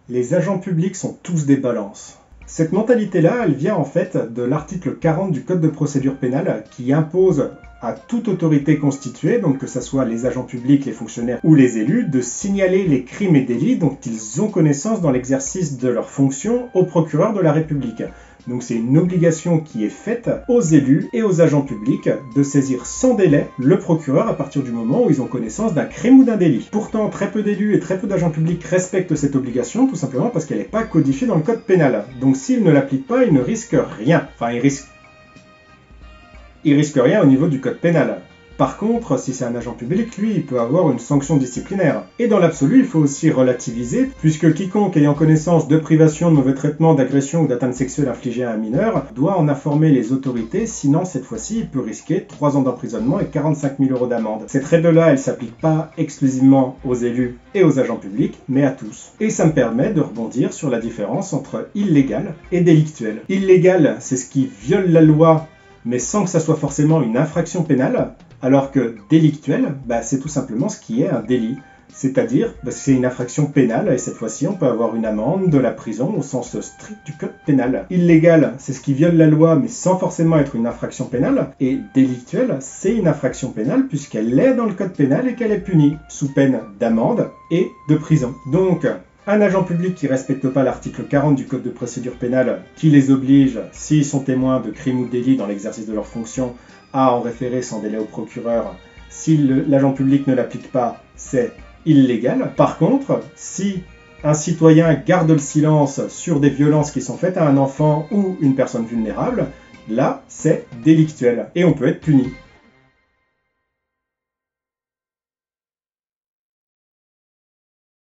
Les agents publics sont tous des balances. Cette mentalité-là, elle vient en fait de l'article 40 du Code de procédure pénale qui impose à toute autorité constituée, donc que ce soit les agents publics, les fonctionnaires ou les élus, de signaler les crimes et délits dont ils ont connaissance dans l'exercice de leurs fonctions au procureur de la République. Donc c'est une obligation qui est faite aux élus et aux agents publics de saisir sans délai le procureur à partir du moment où ils ont connaissance d'un crime ou d'un délit. Pourtant, très peu d'élus et très peu d'agents publics respectent cette obligation, tout simplement parce qu'elle n'est pas codifiée dans le code pénal. Donc s'ils ne l'appliquent pas, ils ne risquent rien. Enfin, ils risquent rien au niveau du code pénal. Par contre, si c'est un agent public, lui, il peut avoir une sanction disciplinaire. Et dans l'absolu, il faut aussi relativiser, puisque quiconque ayant connaissance de privation, de mauvais traitement, d'agression ou d'atteinte sexuelle infligée à un mineur doit en informer les autorités, sinon cette fois-ci, il peut risquer 3 ans d'emprisonnement et 45 000 € d'amende. Cette règle-là, elle s'applique pas exclusivement aux élus et aux agents publics, mais à tous. Et ça me permet de rebondir sur la différence entre illégal et délictuel. Illégal, c'est ce qui viole la loi, mais sans que ça soit forcément une infraction pénale, alors que délictuel, c'est tout simplement ce qui est un délit. C'est-à-dire, c'est une infraction pénale, et cette fois-ci, on peut avoir une amende, de la prison, au sens strict du code pénal. Illégal, c'est ce qui viole la loi, mais sans forcément être une infraction pénale. Et délictuel, c'est une infraction pénale, puisqu'elle est dans le code pénal et qu'elle est punie, sous peine d'amende et de prison. Donc, un agent public qui ne respecte pas l'article 40 du Code de procédure pénale, qui les oblige, s'ils sont témoins de crimes ou délits dans l'exercice de leurs fonctions, à en référer sans délai au procureur. Si l'agent public ne l'applique pas, c'est illégal. Par contre, si un citoyen garde le silence sur des violences qui sont faites à un enfant ou une personne vulnérable, là, c'est délictuel et on peut être puni.